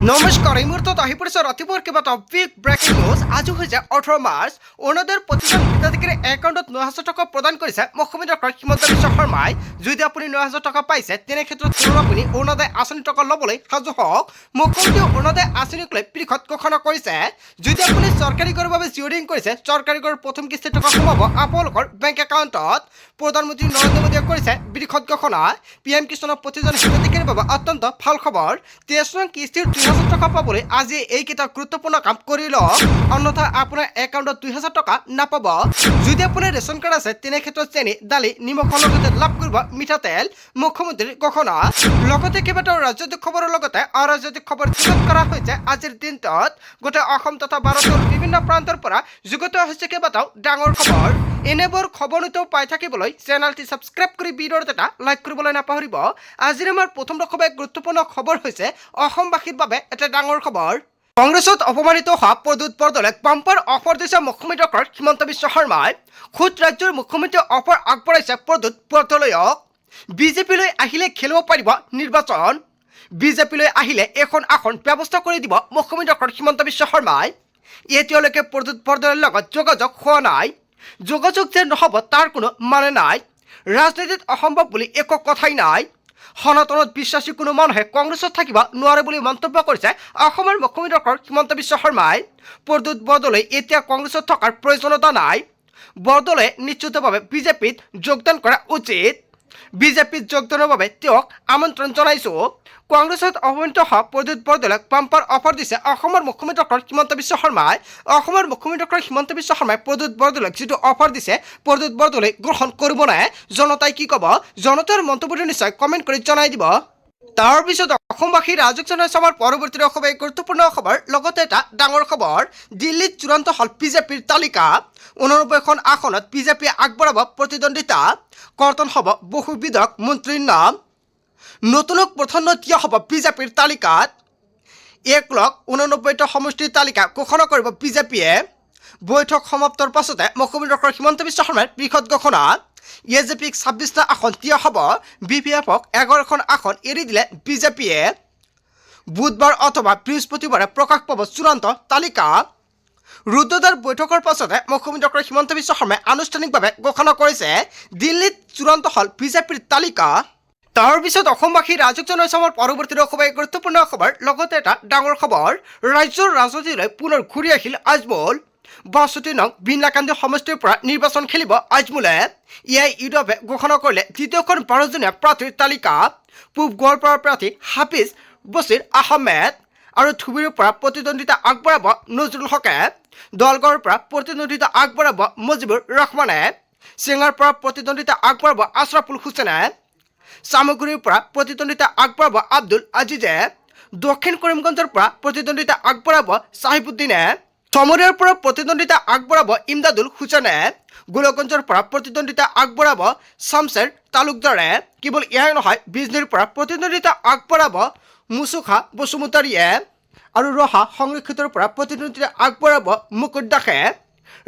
নমস্কাৰ এই মুহূৰ্তত আহি পৰিছে ৰাতিপুৱাৰ কেইবাটাও বিগ ব্ৰেকিং নিউজ। আজি হৈছে 18 মাৰ্চ। অৰুণোদয়ৰ প্ৰতিজন হিতাধিকাৰীৰ একাউণ্টত 9,000 টকা প্ৰদান কৰিছে মুখ্যমন্ত্ৰী ডক্টৰ হিমন্ত বিশ্ব শৰ্মাই। যদি আপুনি 9,000 টকা পাইছে তেনে ক্ষেত্ৰত আপুনি অৰুণোদয় আঁচনি টকা ল'বলৈ সাজু হওক। মুখ্যমন্ত্ৰীয়ে অৰুণোদয় আঁচনিক লৈ পৃথক ঘোষণা কৰিছে। যদি আপুনি চৰকাৰী কৰৰ বাবে জিঅ'ৰিং কৰিছে, চৰকাৰী কৰৰ প্ৰথম কিস্তিৰ টকা সোমাব আপোনালোকৰ বেংক একাউণ্টত। প্ৰধানমন্ত্ৰী নৰেন্দ্ৰ মোদীয়ে কৰিছে বৃহৎ ঘোষণা। PM কিষাণৰ প্ৰতিজন হিতাধিকাৰীৰ বাবে অত্যন্ত ভাল খবৰ। 23 নং কিস্তিৰ 2,000 টকা পাবলৈ আজি এইকেইটা গুৰুত্বপূৰ্ণ কাম কৰি লওক, অন্যথা আপোনাৰ একাউণ্টত 2,000 টকা নাপাব। যদি আপোনাৰ ৰেচন কাৰ্ড আছে তেনে ক্ষেত্ৰত চেনি, দালি, নিমখৰ লগতে লাভ কৰিব মিঠাতেল। মুখ্যমন্ত্ৰীৰ ঘোষণা। লগতে কেইবাটাও ৰাজনৈতিক খবৰৰ লগতে অৰাজনৈতিক খবৰ যুগুত কৰা হৈছে। আজিৰ দিনটোত গোটেই অসম তথা ভাৰতৰ বিভিন্ন প্ৰান্তৰ পৰা যুগুত হৈছে কেইবাটাও ডাঙৰ খবৰ। এনেবোৰ খবৰ নিতৌ পাই থাকিবলৈ চেনেলটি ছাবস্ক্ৰাইব কৰি ভিডিঅ'ত এটা লাইক কৰিবলৈ নাপাহৰিব। আজিৰ আমাৰ প্ৰথম এক গুৰুত্বপূৰ্ণ খবৰ হৈছে অসমবাসীৰ বাবে এটা ডাঙৰ খবৰ। কংগ্ৰেছত অপমানিত হোৱা প্ৰদ্যুৎ বৰদলৈক বাম্পাৰ অফাৰ দিছে মুখ্যমন্ত্ৰী ডক্টৰ হিমন্ত বিশ্ব শৰ্মাই। খুদ ৰাজ্যৰ মুখ্যমন্ত্ৰীয়ে অফাৰ আগবঢ়াইছে প্ৰদ্যুৎ বৰদলৈক। বিজেপিলৈ আহিলে খেলিব পাৰিব নিৰ্বাচন। বিজেপিলৈ আহিলে এখন আসন ব্যৱস্থা কৰি দিব মুখ্যমন্ত্ৰী ডক্টৰ হিমন্ত বিশ্ব শৰ্মাই। এতিয়ালৈকে প্ৰদ্যুৎ বৰদলৈৰ লগত যোগাযোগ হোৱা নাই। যোগাযোগ যে নহ'ব তাৰ কোনো মানে নাই। ৰাজনীতিত অসম্ভৱ বুলি একো কথাই নাই। সনাতনত বিশ্বাসী কোনো মানুহে কংগ্ৰেছত থাকিব নোৱাৰে বুলি মন্তব্য কৰিছে অসমৰ মুখ্যমন্ত্ৰী ডক্টৰ হিমন্ত বিশ্ব শৰ্মাই। প্ৰদ্যুৎ বৰদলৈ এতিয়া কংগ্ৰেছত থকাৰ প্ৰয়োজনীয়তা নাই। বৰদলৈয়ে নিশ্চিতভাৱে বিজেপিত যোগদান কৰা উচিত। বিজেপিত যোগদানৰ বাবে তেওঁক আমন্ত্ৰণ জনাইছোঁ। কংগ্ৰেছত অপমানিত হোৱা প্ৰদ্যুৎ বৰদলৈক বাম্পাৰ অফাৰ দিছে অসমৰ মুখ্যমন্ত্ৰী ডক্টৰ হিমন্ত বিশ্ব শৰ্মাই। অসমৰ মুখ্যমন্ত্ৰী ডক্টৰ হিমন্ত বিশ্ব শৰ্মাই প্ৰদ্যুৎ বৰদলৈক যিটো অফাৰ দিছে, প্ৰদ্যুৎ বৰদলৈ গ্ৰহণ কৰিব নাই। জনতাই কি ক'ব, জনতাৰ মন্তব্যটো নিশ্চয় কমেণ্ট কৰি জনাই দিব। তাৰপিছত অসমবাসী ৰাজকজনৰ সভাৰ পৰৱৰ্তী খুবেই গুৰুত্বপূৰ্ণ খবৰ, লগতে এটা ডাঙৰ খবৰ। দিল্লীত চূড়ান্ত হ'ল বিজেপিৰ তালিকা। 89খন আসনত বিজেপিয়ে আগবঢ়াব প্ৰতিদ্বন্দ্বিতা। কৰ্তন হ'ব বহুবিধক মন্ত্ৰীৰ নাম। নতুনক প্ৰাধান্য দিয়া হ'ব বিজেপিৰ তালিকাত। 189টা সমষ্টিৰ তালিকা ঘোষণা কৰিব বিজেপিয়ে। বৈঠক সমাপ্তৰ পাছতে মুখ্যমন্ত্ৰী ডক্টৰ হিমন্ত বিশ্ব শৰ্মাৰ বৃহৎ ঘোষণা। এজেপিক 26টা আসন দিয়া হ'ব, BPFক 11খন আসন এৰি দিলে বিজেপিয়ে। বুধবাৰ অথবা বৃহস্পতিবাৰে প্ৰকাশ পাব চূড়ান্ত তালিকা। ৰুদ্ৰদ্বাৰ বৈঠকৰ পাছতে মুখ্যমন্ত্ৰী ডক্টৰ হিমন্ত বিশ্ব শৰ্মাই আনুষ্ঠানিকভাৱে ঘোষণা কৰিছে দিল্লীত চূড়ান্ত হ'ল বিজেপিৰ তালিকা। তাৰপিছত অসমবাসী ৰাজকজনৰ সভাৰ পৰৱৰ্তী খুবেই গুৰুত্বপূৰ্ণ খবৰ, লগতে এটা ডাঙৰ খবৰ। ৰাজ্যৰ ৰাজনীতিলৈ পুনৰ ঘূৰি আহিল আজমল। 62 নং বিনাকান্দি সমষ্টিৰ পৰা নিৰ্বাচন খেলিব আজমলে। ইউডিএফে ঘোষণা কৰিলে দ্বিতীয়খন 12জনীয়া প্ৰাৰ্থীৰ তালিকা। পূব গোৱালপাৰাৰ প্ৰাৰ্থী হাফিজ বছিৰ আহমেদ আৰু ধুবুৰীৰ পৰা প্ৰতিদ্বন্দ্বিতা আগবঢ়াব নজৰুল হকে। দলগড়ৰ পৰা প্ৰতিদ্বন্দ্বিতা আগবঢ়াব মুজিবুৰ ৰহমানে। চিঙাৰ পৰা প্ৰতিদ্বন্দ্বিতা আগবঢ়াব আছৰাফুল হুছেইনে। চামগুৰিৰ পৰা প্ৰতিদ্বন্দ্বিতা আগবঢ়াব আব্দুল আজিজে। দক্ষিণ কৰিমগঞ্জৰ পৰা প্ৰতিদ্বন্দ্বিতা আগবঢ়াব চাহিবুদ্দিনে। চমৰীয়াৰ পৰা প্ৰতিদ্বন্দ্বিতা আগবঢ়াব ইমদাদুল হুছেইনে। গোলকগঞ্জৰ পৰা প্ৰতিদ্বন্দ্বিতা আগবঢ়াব শামছেৰ তালুকদাৰে। কেৱল এয়াই নহয়, বিজনীৰ পৰা প্ৰতিদ্বন্দ্বিতা আগবঢ়াব মুছুখা বসুমতাৰীয়ে আৰু ৰহা সংৰক্ষিতৰ পৰা প্ৰতিদ্বন্দ্বিতা আগবঢ়াব মুকুট দাসে।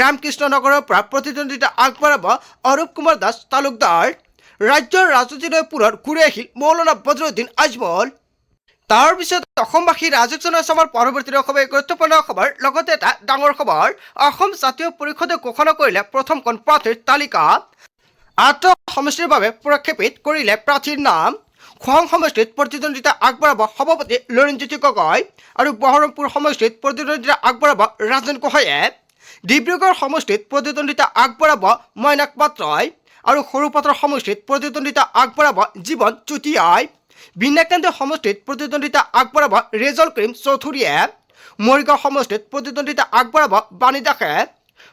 ৰামকৃষ্ণনগৰৰ পৰা প্ৰতিদ্বন্দ্বিতা আগবঢ়াব অৰূপ কুমাৰ দাস তালুকদাৰ। ৰাজ্যৰ ৰাজনীতিলৈ পুনৰ ঘূৰি আহিল মৌলানা বদৰুদ্দিন আজমল। তাৰপিছত অসমবাসী ৰাজকজনৰ সভাৰ পৰৱৰ্তী খুবেই গুৰুত্বপূৰ্ণ খবৰ, লগতে এটা ডাঙৰ খবৰ। অসম জাতীয় পৰিষদে ঘোষণা কৰিলে প্ৰথমখন প্ৰাৰ্থীৰ তালিকা। 8টা সমষ্টিৰ বাবে প্ৰক্ষেপিত কৰিলে প্ৰাৰ্থীৰ নাম। খোৱাং সমষ্টিত প্ৰতিদ্বন্দ্বিতা আগবঢ়াব সভাপতি লুৰিণজ্যোতি গগৈ আৰু বহৰমপুৰ সমষ্টিত প্ৰতিদ্বন্দ্বিতা আগবঢ়াব ৰাজেন গোহাঁইয়ে। ডিব্ৰুগড় সমষ্টিত প্ৰতিদ্বন্দ্বিতা আগবঢ়াব মইনাক পাত্ৰই আৰু সৰুপাতৰ সমষ্টিত প্ৰতিদ্বন্দ্বিতা আগবঢ়াব জীৱন চুতীয়াই। বিনাকান্দি সমষ্টিত প্ৰতিদ্বন্দ্বিতা আগবঢ়াব ৰেজল কৰিম চৌধুৰীয়ে। মৰিগাঁও সমষ্টিত প্ৰতিদ্বন্দ্বিতা আগবঢ়াব বাণী দাসে।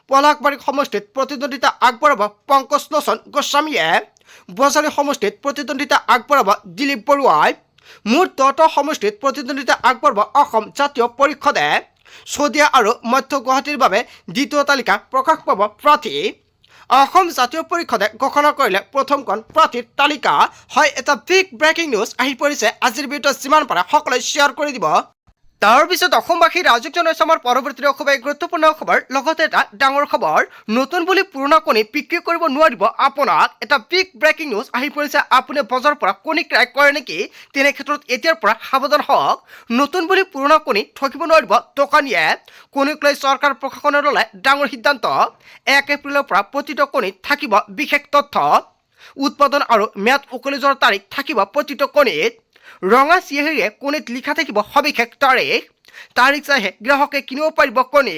পলাশবাৰী সমষ্টিত প্ৰতিদ্বন্দ্বিতা আগবঢ়াব পংকজ লোচন গোস্বামীয়ে। বজালী সমষ্টিত প্ৰতিদ্বন্দ্বিতা আগবঢ়াব দিলীপ বৰুৱাই। মুঠ 10টা সমষ্টিত প্ৰতিদ্বন্দ্বিতা আগবঢ়াব অসম জাতীয় পৰিষদে। শদিয়া আৰু মধ্য গুৱাহাটীৰ বাবে দ্বিতীয় তালিকা প্ৰকাশ পাব প্ৰাৰ্থী। অসম জাতীয় পৰিষদে ঘোষণা কৰিলে প্ৰথমখন প্ৰাৰ্থীৰ তালিকা। হয়, এটা বিগ ব্ৰেকিং নিউজ আহি পৰিছে। আজিৰ ভিডিঅ'ত যিমান পাৰে সকলোৱে শ্বেয়াৰ কৰি দিব। তাৰ পিছত অসমবাসী ৰাজক জনাইছে আমাৰ পৰৱৰ্তী খুবেই গুৰুত্বপূৰ্ণ খবৰ লগতে এটা ডাঙৰ খবৰ নতুন বুলি পুৰণা কণী বিক্ৰী কৰিব নোৱাৰিব আপোনাক এটা বিগ ব্ৰেকিং নিউজ আহি পৰিছে আপুনি বজাৰৰ পৰা কণী ক্ৰয় কৰে নেকি তেনে ক্ষেত্ৰত এতিয়াৰ পৰা সাৱধান হওক নতুন বুলি পুৰণা কণী ঠগিব নোৱাৰিব দোকানীয়ে কণীক লৈ চৰকাৰ প্ৰশাসনে ল'লে ডাঙৰ সিদ্ধান্ত 1 এপ্ৰিলৰ পৰা প্ৰতিটো কণীত থাকিব বিশেষ তথ্য উৎপাদন আৰু ম্যাদ উকলি যোৱাৰ তাৰিখ থাকিব প্ৰতিটো কণীত ৰঙা চিয়াহীৰে কণীত লিখা থাকিব সবিশেষ তাৰিখ চাইহে গ্ৰাহকে কিনিব পাৰিব কণী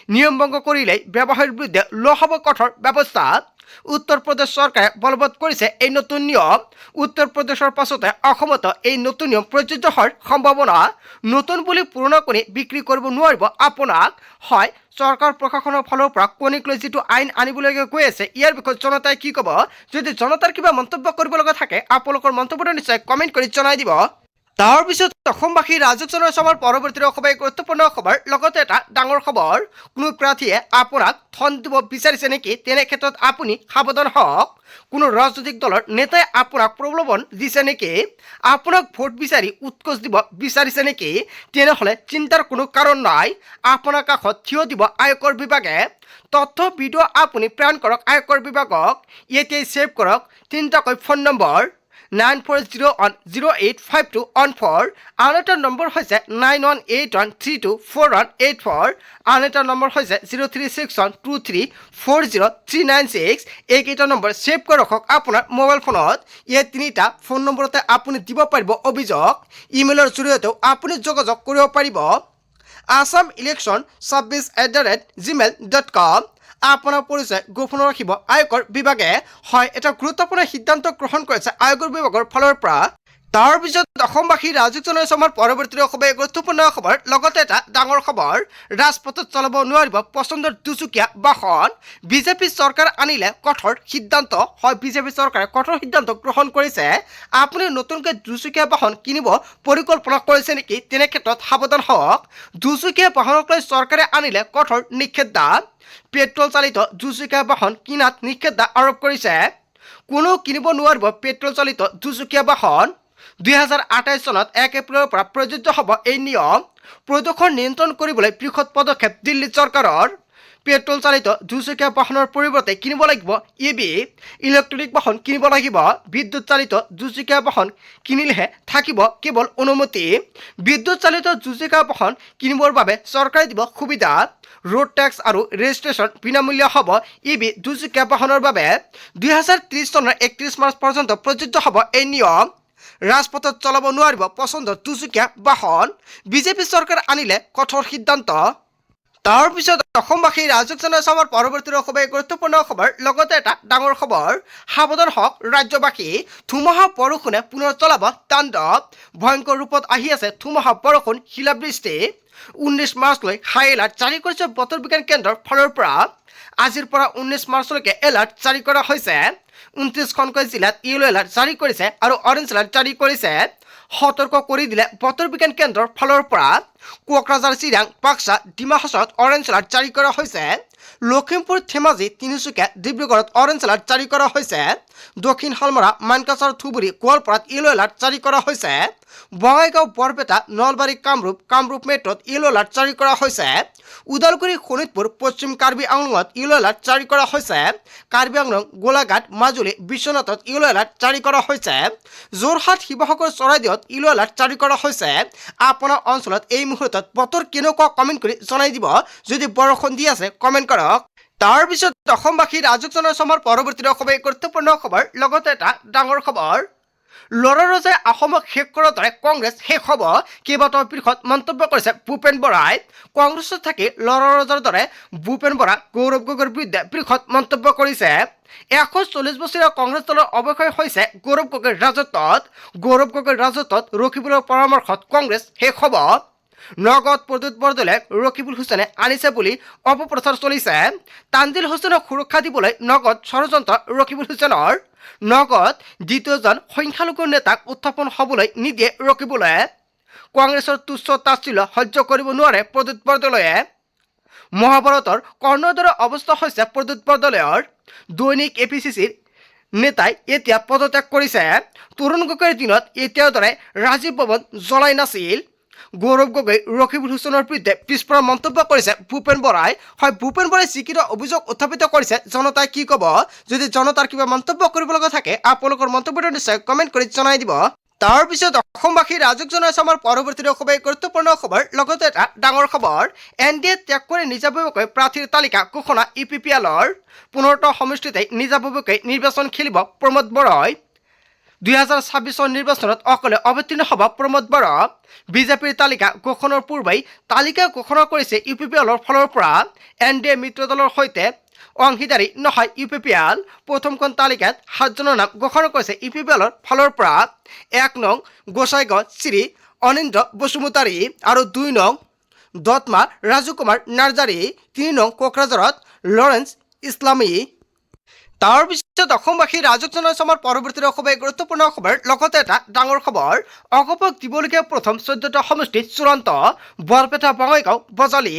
নিয়ম ভংগ কৰিলে ব্যৱসায়ীৰ বিৰুদ্ধে লোৱা হ'ব কঠোৰ ব্যৱস্থা উত্তৰ প্ৰদেশ চৰকাৰে বলবৎ কৰিছে এই নতুন নিয়ম উত্তৰ প্ৰদেশৰ পাছতে অসমতো এই নতুন নিয়ম প্ৰযোজ্য হোৱাৰ সম্ভাৱনা নতুন বুলি পুৰণা কণী বিক্ৰী কৰিব নোৱাৰিব আপোনাক হয় চৰকাৰ প্ৰশাসনৰ ফালৰ পৰা কণীক লৈ যিটো আইন আনিবলগীয়া গৈ আছে ইয়াৰ বিষয়ে জনতাই কি ক'ব যদি জনতাৰ কিবা মন্তব্য কৰিব লগা থাকে আপোনালোকৰ মন্তব্যটো নিশ্চয় কমেণ্ট কৰি জনাই দিব তাৰ পিছত অসমবাসী ৰাজক জনাইছে আমাৰ পৰৱৰ্তী খুবেই গুৰুত্বপূৰ্ণ খবৰ লগতে এটা ডাঙৰ খবৰ কোনো প্ৰাৰ্থীয়ে আপোনাক ধন দিব বিচাৰিছে নেকি তেনে ক্ষেত্ৰত আপুনি সাৱধান হওক কোনো ৰাজনৈতিক দলৰ নেতাই আপোনাক প্ৰলোভন দিছে নেকি আপোনাক ভোট বিচাৰি উৎকোচ দিব বিচাৰিছে নেকি তেনেহ'লে চিন্তাৰ কোনো কাৰণ নাই আপোনাৰ কাষত থিয় দিব আয়কৰ বিভাগে তথ্য ভিডিঅ' আপুনি প্ৰেৰণ কৰক আয়কৰ বিভাগক এতিয়াই ছেভ কৰক তিনিটাকৈ ফোন নম্বৰ 9401085214 আন এটা নম্বৰ হৈছে 9181324184 আন এটা নম্বৰ হৈছে 0361234036 এইকেইটা নম্বৰ ছেভ কৰি ৰাখক আপোনাৰ মোবাইল ফোনত এই তিনিটা ফোন নম্বৰতে আপুনি দিব পাৰিব অভিযোগ ইমেইলৰ জৰিয়তেও আপুনি যোগাযোগ কৰিব পাৰিব assamelection26@gmail.com আপোনাৰ পৰিচয় গোপন ৰাখিব আয়কৰ বিভাগে হয় এটা গুৰুত্বপূৰ্ণ সিদ্ধান্ত গ্ৰহণ কৰিছে আয়কৰ বিভাগৰ ফালৰ পৰা তাৰ পিছত অসমবাসী ৰাজক জনাইছে আমাৰ পৰৱৰ্তী খুবেই গুৰুত্বপূৰ্ণ খবৰ লগতে এটা ডাঙৰ খবৰ ৰাজপথত চলাব নোৱাৰিব পচন্দৰ দুচকীয়া বাহন বিজেপি চৰকাৰ আনিলে কঠোৰ সিদ্ধান্ত হয় বিজেপি চৰকাৰে কঠোৰ সিদ্ধান্ত গ্ৰহণ কৰিছে আপুনি নতুনকৈ দুচকীয়া বাহন কিনিব পৰিকল্পনা কৰিছে নেকি তেনে ক্ষেত্ৰত সাৱধান হওক দুচকীয়া বাহনক লৈ চৰকাৰে আনিলে কঠোৰ নিষেধাজ্ঞা পেট্ৰল চালিত দুচকীয়া বাহন কিনাত নিষেধাজ্ঞা আৰোপ কৰিছে কোনো কিনিব নোৱাৰিব পেট্ৰল চালিত দুচকীয়া বাহন 2028 চনত 1 এপ্ৰিলৰ পৰা প্ৰযোজ্য হ'ব এই নিয়ম প্ৰদূষণ নিয়ন্ত্ৰণ কৰিবলৈ বৃহৎ পদক্ষেপ দিল্লী চৰকাৰৰ পেট্ৰল চালিত দুচকীয়া বাহনৰ পৰিৱৰ্তে কিনিব লাগিব ইভি ইলেক্ট্ৰনিক বাহন কিনিব লাগিব বিদ্যুৎ চালিত দুচকীয়া বাহন কিনিলেহে থাকিব কেৱল অনুমতি বিদ্যুৎ চালিত দুচকীয়া বাহন কিনিবৰ বাবে চৰকাৰে দিব সুবিধা ৰোড টেক্স আৰু ৰেজিষ্ট্ৰেশ্যন বিনামূল্য হ'ব ইভি দুচকীয়া বাহনৰ বাবে 2030 চনৰ 31 মাৰ্চ পৰ্যন্ত প্ৰযোজ্য হ'ব এই নিয়ম ৰাজপথত চলাব নোৱাৰিব পচন্দৰ দুচকীয়া বাহন বিজেপি চৰকাৰ আনিলে কঠোৰ সিদ্ধান্ত তাৰ পিছত অসমবাসী ৰাজক জনাইছে আমাৰ পৰৱৰ্তী খুবেই গুৰুত্বপূৰ্ণ খবৰ লগতে এটা ডাঙৰ খবৰ সাৱধান হওক ৰাজ্যবাসী ধুমুহা বৰষুণে পুনৰ চলাব তাণ্ডৱ ভয়ংকৰ ৰূপত আহি আছে ধুমুহা বৰষুণ শিলাবৃষ্টি 19 মাৰ্চলৈ হাই এলাৰ্ট জাৰি কৰিছে বতৰ বিজ্ঞান কেন্দ্ৰৰ ফালৰ পৰা আজিৰ পৰা 19 মাৰ্চলৈকে এলাৰ্ট জাৰি কৰা হৈছে 29খনকৈ জিলাত ইয়েলো এলাৰ্ট জাৰি কৰিছে আৰু অৰেঞ্জ এলাৰ্ট জাৰি কৰিছে সতৰ্ক কৰি দিলে বতৰ বিজ্ঞান কেন্দ্ৰৰ ফালৰ পৰা কোকৰাঝাৰ চিৰাং বাক্সা ডিমা হাছাওত অৰেঞ্জ এলাৰ্ট জাৰি কৰা হৈছে লখিমপুৰ ধেমাজি তিনিচুকীয়া ডিব্ৰুগড়ত অৰেঞ্জ এলাৰ্ট জাৰি কৰা হৈছে দক্ষিণ শালমৰা মানকাছাৰ ধুবুৰী গোৱালপাৰাত ইয়েলো এলাৰ্ট জাৰি কৰা হৈছে বঙাইগাঁও বৰপেটা নলবাৰী কামৰূপ মেট্ৰত ইয়েলো এলাৰ্ট জাৰি কৰা হৈছে উদালগুৰি শোণিতপুৰ পশ্চিম কাৰ্বি আংলঙত ইয়েলো এলাৰ্ট জাৰি কৰা হৈছে কাৰ্বি আংলং গোলাঘাট মাজুলী বিশ্বনাথত ইয়েলো এলাৰ্ট জাৰি কৰা হৈছে যোৰহাট শিৱসাগৰ চৰাইদেউত ইয়েলো এলাৰ্ট জাৰি কৰা হৈছে আপোনাৰ অঞ্চলত এই মুহূৰ্তত বতৰ কেনেকুৱা কমেণ্ট কৰি জনাই দিব যদি বৰষুণ দি আছে কমেণ্ট কৰক তাৰ পিছত অসমবাসী ৰাজক জনাইছে আমাৰ পৰৱৰ্তী খুবেই গুৰুত্বপূৰ্ণ খবৰ লগতে এটা ডাঙৰ খবৰ লৰা ৰজাই অসমক শেষ কৰাৰ দৰে কংগ্ৰেছ শেষ হ'ব কেইবাটাও পৃথক মন্তব্য কৰিছে ভূপেন বৰাই কংগ্ৰেছত থাকি লৰা ৰজাৰ দৰে ভূপেন বৰা গৌৰৱ গগৈৰ বিৰুদ্ধে পৃথক মন্তব্য কৰিছে 140 বছৰীয়া কংগ্ৰেছ দলৰ অৱক্ষয় হৈছে গৌৰৱ গগৈৰ ৰাজত্বত ৰখিবলৈ পৰামৰ্শত কংগ্ৰেছ শেষ হ'ব নগদ প্ৰদ্যুৎ বৰদলৈ ৰকিবুল হুছেইনে আনিছে বুলি অপপ্ৰচাৰ চলিছে তানজিল হুছেইনক সুৰক্ষা দিবলৈ নগদ ষড়যন্ত্ৰ ৰকিবুল হুছেইনৰ নগদ দ্বিতীয়জন সংখ্যালঘু নেতাক উত্থাপন হ'বলৈ নিদিয়ে ৰকিবুলে কংগ্ৰেছৰ তুচ্ছ তাচ্ছিল্য সহ্য কৰিব নোৱাৰে প্ৰদ্যুৎ বৰদলৈয়ে মহাভাৰতৰ কৰ্ণৰ দৰে অৱস্থা হৈছে প্ৰদ্যুৎ বৰদলৈৰ দৈনিক APCCৰ নেতাই এতিয়া পদত্যাগ কৰিছে তৰুণ গগৈৰ দিনত এতিয়াৰ দৰে ৰাজীৱ ভৱন জ্বলাই নাছিল গৌৰৱ গগৈ ৰকিবুল হুছেইনৰ বিৰুদ্ধে পিছপৰা মন্তব্য কৰিছে ভূপেন বৰাই হয় ভূপেন বৰাই যিকেইটা অভিযোগ উত্থাপিত কৰিছে জনতাই কি ক'ব যদি জনতাৰ কিবা মন্তব্য কৰিব লগা থাকে আপোনালোকৰ মন্তব্যটো নিশ্চয় কমেণ্ট কৰি জনাই দিব তাৰ পিছত অসমবাসী ৰাজক জনাইছে আমাৰ পৰৱৰ্তী খুবেই গুৰুত্বপূৰ্ণ খবৰ লগতে এটা ডাঙৰ খবৰ এনডিএ ত্যাগ কৰি নিজাববীয়াকৈ প্ৰাৰ্থীৰ তালিকা ঘোষণা ইউপিপিএলৰ 15টা সমষ্টিতে নিজাববীয়াকৈ নিৰ্বাচন খেলিব প্ৰমোদ বৰাই 2026 নিৰ্বাচনত অকলে অৱতীৰ্ণ হ'ব প্ৰমোদ বৰা বিজেপিৰ তালিকা ঘোষণাৰ পূৰ্বেই তালিকা ঘোষণা কৰিছে ইউপিপিএলৰ ফালৰ পৰা এনডিএ মিত্ৰ দলৰ সৈতে অংশীদাৰী নহয় ইউপিপিএল প্ৰথমখন তালিকাত 7 জনৰ নাম ঘোষণা কৰিছে ইউপিপিএলৰ ফালৰ পৰা 1 নং গোসাইগাঁও শ্ৰী অনিন্দ্ৰ বসুমতাৰী আৰু 2 নং দত্মা ৰাজু কুমাৰ নাৰ্জাৰী 3 নং কোকৰাঝাৰত লৰেন্স ইছলামী তাৰ পিছত অসমবাসী ৰাজক জনাইছে আমাৰ পৰৱৰ্তী খুবেই গুৰুত্বপূৰ্ণ খবৰ লগতে এটা ডাঙৰ খবৰ অগপক দিবলগীয়া প্ৰথম 14টা সমষ্টি চূড়ান্ত বৰপেটা বঙাইগাঁও বজালী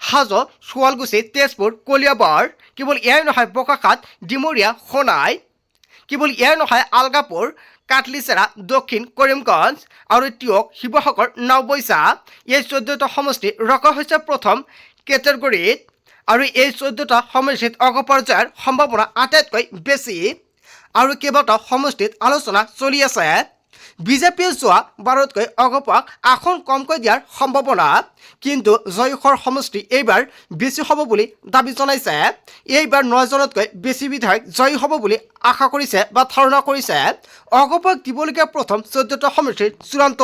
হাজো শুৱালকুছি তেজপুৰ কলিয়াবৰ কেৱল ইয়াই নহয় বোকাখাত ডিমৰীয়া সোণাই কেৱল ইয়াই নহয় আলগাপুৰ কাটলিচেৰা দক্ষিণ কৰিমগঞ্জ আৰু টিয়ক শিৱসাগৰ নাওবৈচা এই 14টা সমষ্টি ৰখা হৈছে প্ৰথম কেটেগৰীত আৰু এই 14টা সমষ্টিত অগপৰ্যায়ৰ সম্ভাৱনা আটাইতকৈ বেছি আৰু কেইবাটাও সমষ্টিত আলোচনা চলি আছে বিজেপিয়ে যোৱা 12তকৈ অগপক আসন কমকৈ দিয়াৰ সম্ভাৱনা কিন্তু জয়ীশৰ সমষ্টি এইবাৰ বেছি হ'ব বুলি দাবী জনাইছে এইবাৰ 9 জনতকৈ বেছি বিধায়ক জয়ী হ'ব বুলি আশা কৰিছে বা ধাৰণা কৰিছে অগপক দিবলগীয়া প্ৰথম 14টা সমষ্টিৰ চূড়ান্ত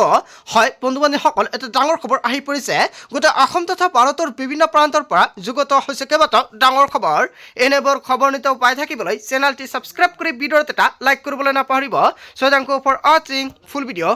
হয় বন্ধু-বান্ধৱীসকল এটা ডাঙৰ খবৰ আহি পৰিছে গোটেই অসম তথা ভাৰতৰ বিভিন্ন প্ৰান্তৰ পৰা যুগত হৈছে কেইবাটাও ডাঙৰ খবৰ এনেবোৰ খবৰ নিতৌ পাই থাকিবলৈ চেনেলটি ছাবস্ক্ৰাইব কৰি ভিডিঅ'ত এটা লাইক কৰিবলৈ নাপাহৰিব so thank you for watching full video